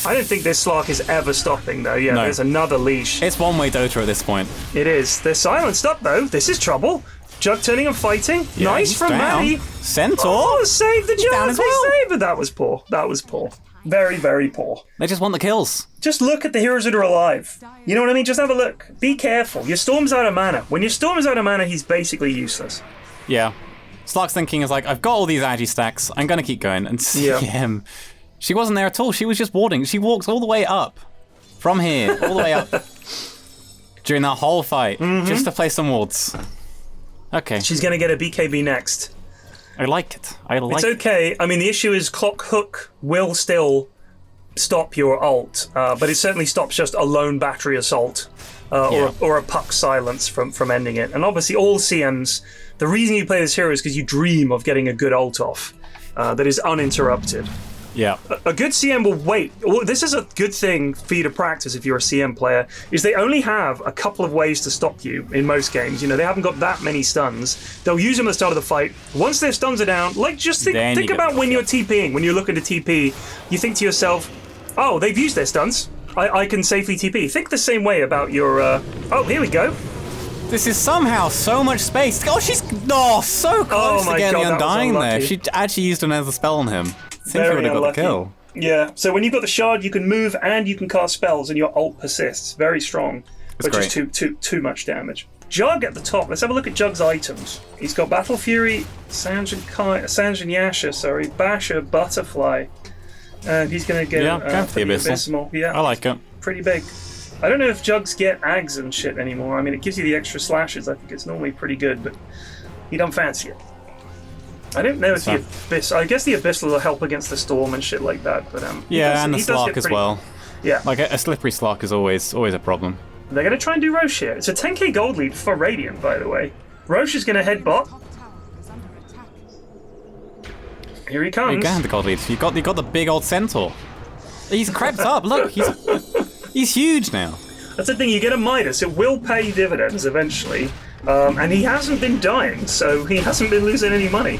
I don't think this Slark is ever stopping, though. Yeah, there's another leash. It's one-way Dota at this point. It is. They're silenced up, though. This is trouble. Jug turning and fighting. Yeah, nice from Maddie. Centaur. Oh, save the Jug. Down as well. Save, but that was poor. That was poor. Very, very poor. They just want the kills. Just look at the heroes that are alive. You know what I mean? Just have a look. Be careful. Your Storm's out of mana. When your Storm is out of mana, he's basically useless. Yeah. Slark's thinking is like, I've got all these agi stacks. I'm going to keep going. And see him. She wasn't there at all. She was just warding. She walks all the way up. From here. All the way up. During that whole fight. Just to play some wards. Okay. She's going to get a BKB next. I like it. It's okay. I mean, the issue is Clock Hook will still stop your ult, but it certainly stops just a lone battery assault or a puck silence from ending it. And obviously, all CMs, the reason you play this hero is because you dream of getting a good ult off that is uninterrupted. Yeah. A good CM will wait. Well, this is a good thing for you to practice if you're a CM player, is they only have a couple of ways to stop you in most games. You know, they haven't got that many stuns. They'll use them at the start of the fight. Once their stuns are down, like, just think about when you're TPing, when you're looking to TP, you think to yourself, oh, they've used their stuns. I can safely TP. Think the same way about your, oh, here we go. This is somehow so much space. Oh, she's so close to getting Undying there. She actually used another spell on him. I think he would have got the kill. Yeah, so when you've got the shard, you can move and you can cast spells, and your ult persists. Very strong, but just too much damage. Jug at the top. Let's have a look at Jug's items. He's got Battle Fury, Sanj and Yasha, Basher, Butterfly, and he's going to get the Abyssal. Yeah, I like it. Pretty big. I don't know if Jugs get Ags and shit anymore. I mean, it gives you the extra slashes. I think it's normally pretty good, but you don't fancy it. I don't know if the Abyss... I guess the Abyssal will help against the Storm and shit like that, but... and the Slark as well. Yeah. Like, a slippery Slark is always a problem. They're going to try and do Roche here. It's a 10k gold lead for Radiant, by the way. Roche is going to head bot. Here he comes. You can have the gold lead. You got the big old Centaur. He's crept up. Look, he's huge now. That's the thing. You get a Midas. It will pay dividends eventually. And he hasn't been dying, so he hasn't been losing any money.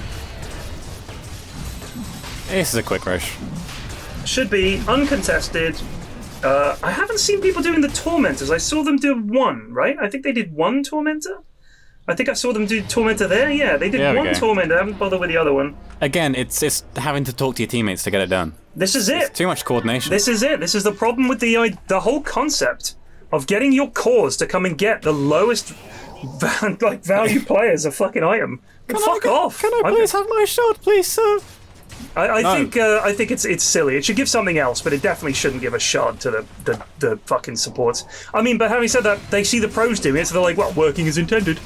This is a quick rush. Should be uncontested. I haven't seen people doing the Tormentors. I saw them do one, right? I think they did one Tormentor. I think I saw them do Tormentor there. Yeah, they did one Tormentor. I haven't bothered with the other one. Again, it's having to talk to your teammates to get it done. This is it. It's too much coordination. This is it. This is the problem with the whole concept of getting your cores to come and get the lowest value players a fucking item. Fuck off. Can I please have my shot, please, sir? I think it's silly. It should give something else, but it definitely shouldn't give a shard to the fucking supports. I mean, but having said that, they see the pros doing it, so they're like, well, working as intended.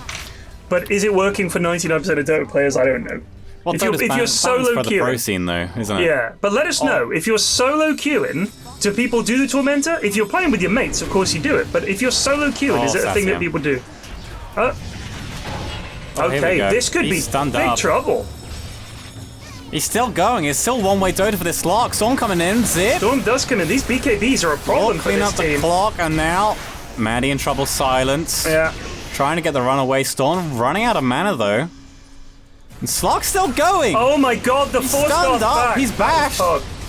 But is it working for 99% of Dota players? I don't know. Well, if you're solo queuing, the pro scene though, isn't it? Yeah, but let us know if you're solo queuing. Do people do the Tormentor? If you're playing with your mates, of course you do it. But if you're solo queuing, is it a thing that people do? Okay, this could be big trouble. He's still going. It's still one-way Dota for this Slark. Storm coming in. Zip. Storm does come in. These BKBs are a problem for this team. Clean up the clock, and now Maddie in trouble. Silence. Yeah. Trying to get the runaway Storm. Running out of mana, though. And Slark's still going. Oh, my God. The Force Guard's back. He's bashed.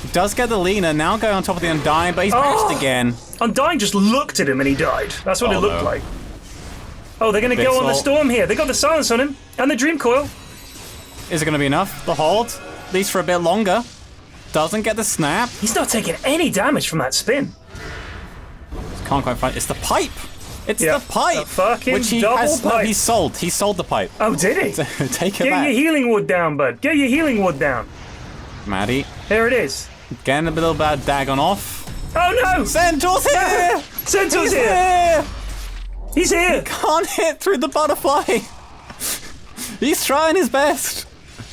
He does get the Lena. Now going on top of the Undying, but he's bashed again. Undying just looked at him, and he died. That's what it looked like. Oh, they're going to go on the Storm here. They got the silence on him. And the Dream Coil. Is it going to be enough? The hold, at least for a bit longer. Doesn't get the snap. He's not taking any damage from that spin. Can't quite find it. It's the pipe. It's the pipe. The fucking double pipe. No, he sold the pipe. Oh, did he? Take it back. Get your healing wood down, bud. Get your healing wood down. Maddie. There it is. Getting a little bad Dagon off. Oh, no. Centaur's here. Centaur's here. He's here. He can't hit through the butterfly. He's trying his best.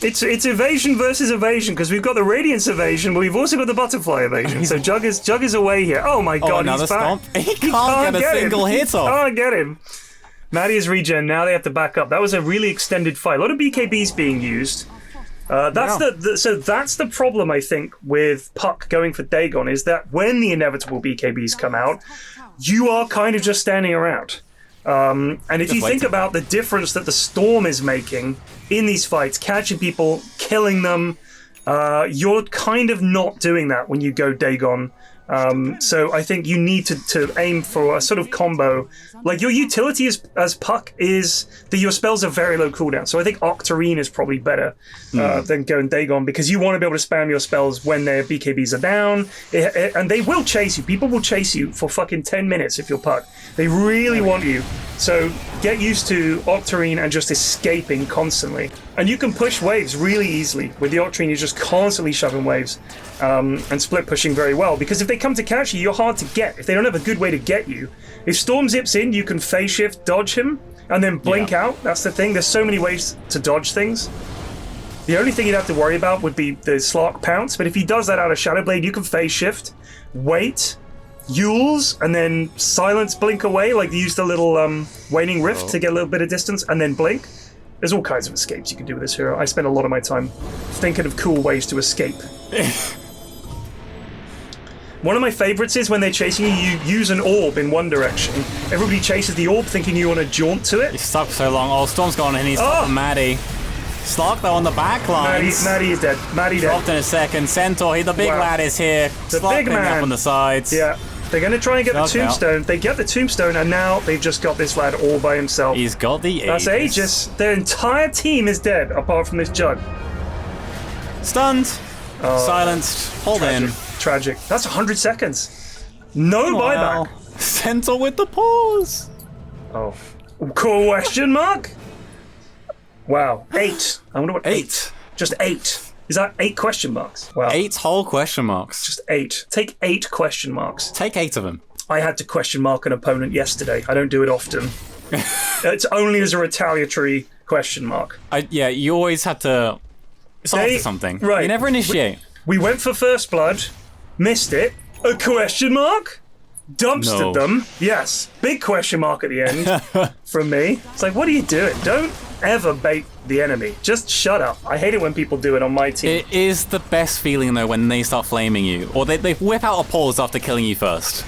It's evasion versus evasion, because we've got the Radiance evasion, but we've also got the Butterfly evasion. So Jug is away here. Oh my God, he's back. Stomp. He can't get a single hit off. Can't get him. Maddie is regen. Now they have to back up. That was a really extended fight. A lot of BKBs being used. That's the problem, I think, with Puck going for Dagon, is that when the inevitable BKBs come out, you are kind of just standing around. And if you think about the difference that the Storm is making in these fights, catching people, killing them, you're kind of not doing that when you go Dagon So I think you need to aim for a sort of combo. Like your utility as Puck is that your spells are very low cooldown. So I think Octarine is probably better than going Dagon, because you want to be able to spam your spells when their BKBs are down. And they will chase you. People will chase you for fucking 10 minutes if you're Puck. They really want you. So get used to Octarine and just escaping constantly. And you can push waves really easily. With the Octarine, you're just constantly shoving waves and split pushing very well. Because if they come to catch you, you're hard to get. If they don't have a good way to get you. If Storm zips in, you can phase shift, dodge him, and then blink out. That's the thing. There's so many ways to dodge things. The only thing you'd have to worry about would be the Slark pounce. But if he does that out of Shadow Blade, you can phase shift, wait, Yules, and then silence blink away. Like use the little waning rift to get a little bit of distance, and then blink. There's all kinds of escapes you can do with this hero. I spend a lot of my time thinking of cool ways to escape. One of my favorites is when they're chasing you, you use an orb in one direction. Everybody chases the orb thinking you want to jaunt to it. He's stuck for so long. Oh, Storm's gone and he's Maddie. Slark though on the back lines. Maddie is dead. Maddie dead. Dropped in a second. Centaur, the big lad is here. The Slark big man up on the sides. Yeah. They're going to try and get the tombstone. They get the tombstone, and now they've just got this lad all by himself. He's got the Aegis. That's Aegis. Their entire team is dead, apart from this Jug. Stunned. Silenced. Hold in. Tragic. That's 100 seconds. No buyback. Centaur with the pause. Oh. Question mark? Wow. 8. I wonder what 8. Just 8. Is that 8 question marks? Wow. 8 whole question marks. Just 8. Take 8 question marks. Take 8 of them. I had to question mark an opponent yesterday. I don't do it often. It's only as a retaliatory question mark. Yeah, you always had to solve something. Right. You never initiate. We went for first blood, missed it. A question mark? Dumpstered them. Yes. Big question mark at the end from me. It's like, what are you doing? Don't ever bait the enemy. Just shut up. I hate it when people do it on my team. It is the best feeling though when they start flaming you, or they whip out a pause after killing you first,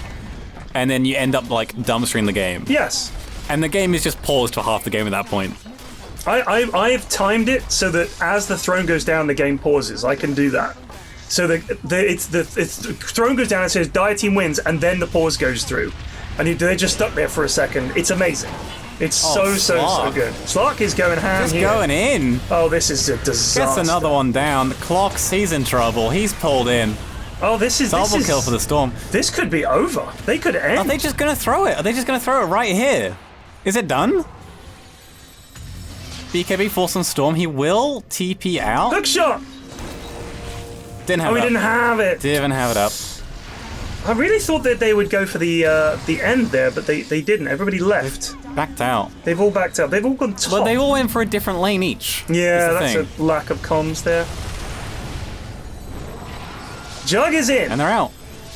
and then you end up like dumpstering the game. Yes. And the game is just paused for half the game at that point. I've timed it so that as the throne goes down, the game pauses. I can do that. So the throne goes down and says Dire Team wins, and then the pause goes through, and they're just stuck there for a second. It's amazing. It's so good. Slark is going ham here. He's going in. Oh, this is a disaster. Gets another one down. The clock sees in trouble. He's pulled in. Oh, this is double kill for the Storm. This could be over. They could end. Are they just gonna throw it? Are they just gonna throw it right here? Is it done? BKB force on Storm. He will TP out. Hook shot. Didn't have it. We didn't have it. Didn't have it up. I really thought that they would go for the end there, but they didn't. Everybody left. Backed out. They've all backed out. They've all gone top. Well, they all went for a different lane each. Yeah, that's a lack of comms there. Jug is in. And they're out.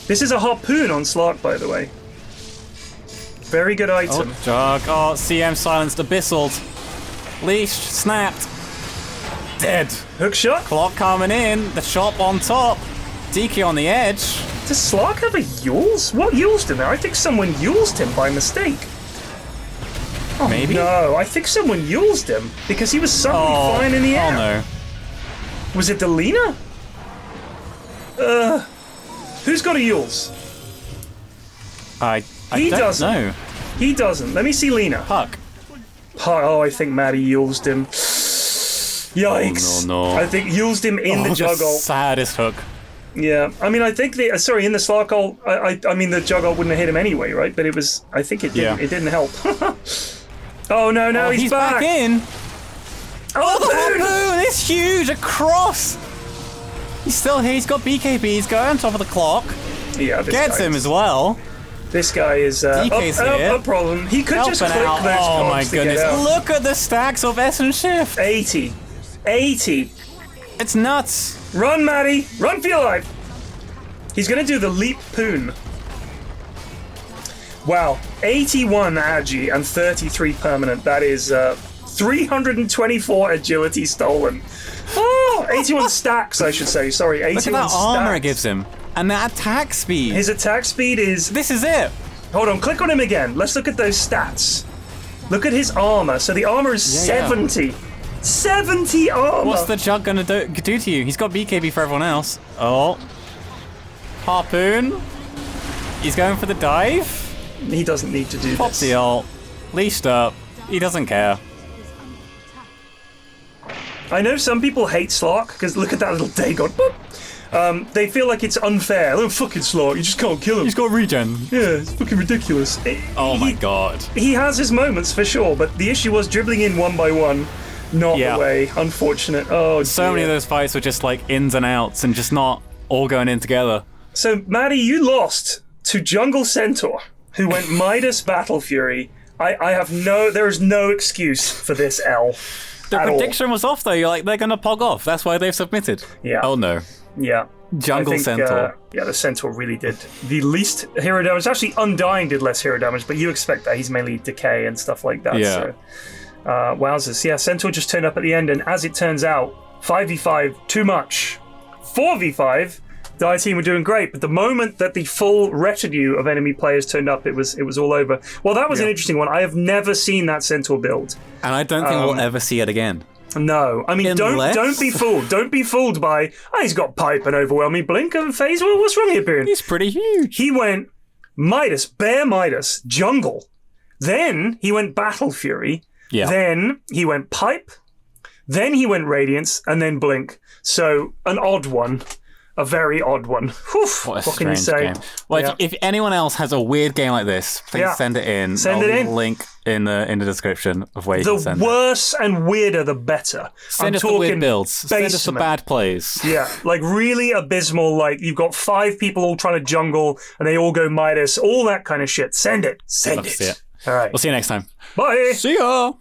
This is a harpoon on Slark, by the way. Very good item. Oh, Jug. Oh, CM silenced, abyssaled. Leashed, snapped. Dead. Hook shot. Clock coming in. The chop on top. DK on the edge. Does Slark have a Yules? What Yulesed him there? I think someone Yulesed him by mistake. Oh, maybe? No, I think someone Yulesed him because he was suddenly flying in the air. Oh no. Was it Delina? Who's got a Yules? I He don't doesn't. know. He doesn't. Let me see Lena. Puck. Oh, I think Maddie Yulesed him. Yikes. Oh, no. I think Yulesed him in the jug ult. Saddest hook. Yeah, I mean, I think in the Slark ult, I mean, the jug ult wouldn't have hit him anyway, right? But it was, I think it didn't, it didn't help. Oh, no, he's back in. Oh, the harpoon! It's huge across. He's still here. He's got BKB. He's going on top of the clock. Yeah, gets him as well. This guy is a problem. He could just click those cogs. Oh my goodness! Look at the stacks of S and Shift. 80. It's nuts. Run, Maddie! Run for your life! He's gonna do the leap poon. Wow, 81 agi and 33 permanent. That is 324 agility stolen. Oh, 81 stacks, I should say. Sorry, 81 Look at that armor stacks. it gives him. And that attack speed. His attack speed is... This is it. Hold on, click on him again. Let's look at those stats. Look at his armor. So the armor is 70. Yeah. 70 armor! What's the jug gonna do to you? He's got BKB for everyone else. Oh. Harpoon. He's going for the dive. He doesn't need to do Pop this. the ult. Leashed up. He doesn't care. I know some people hate Slark, because look at that little Dagon. Boop. They feel like it's unfair. Oh, fucking Slark, you just can't kill him. He's got regen. Yeah, it's fucking ridiculous. Oh my god. He has his moments for sure, but the issue was dribbling in one by one. Not the way. Unfortunate. Oh, so many of those fights were just like ins and outs and just not all going in together. So, Maddie, you lost to Jungle Centaur, who went Midas Battle Fury. There is no excuse for this L. The prediction was off though. You're like, they're gonna pog off. That's why they've submitted. Yeah. Oh no. Yeah. Jungle Centaur. The Centaur really did the least hero damage. Actually, Undying did less hero damage, but you expect that. He's mainly decay and stuff like that. Yeah. So, wowzers. Yeah, Centaur just turned up at the end, and as it turns out, 5v5, too much. 4v5, the I team were doing great, but the moment that the full retinue of enemy players turned up, it was all over. Well, that was an interesting one. I have never seen that Centaur build. And I don't think we'll ever see it again. No, I mean, don't be fooled. Don't be fooled by, he's got pipe and overwhelming blink and phase. Well, what's wrong here, Pyrion? He's pretty huge. He went Midas, Bear Midas, Jungle. Then he went Battle Fury. Yeah. Then he went Pipe. Then he went Radiance, and then Blink. So, an odd one. A very odd one. Whew, what can you say? Game. Well, if anyone else has a weird game like this, please send it in. Send it in. Link in the description of where you can send it. The worse and weirder, the better. Send us the weird builds. Send us the bad plays. Yeah, like really abysmal. Like you've got 5 people all trying to jungle, and they all go Midas. All that kind of shit. Send it. Send it. See it. All right. We'll see you next time. Bye. See ya.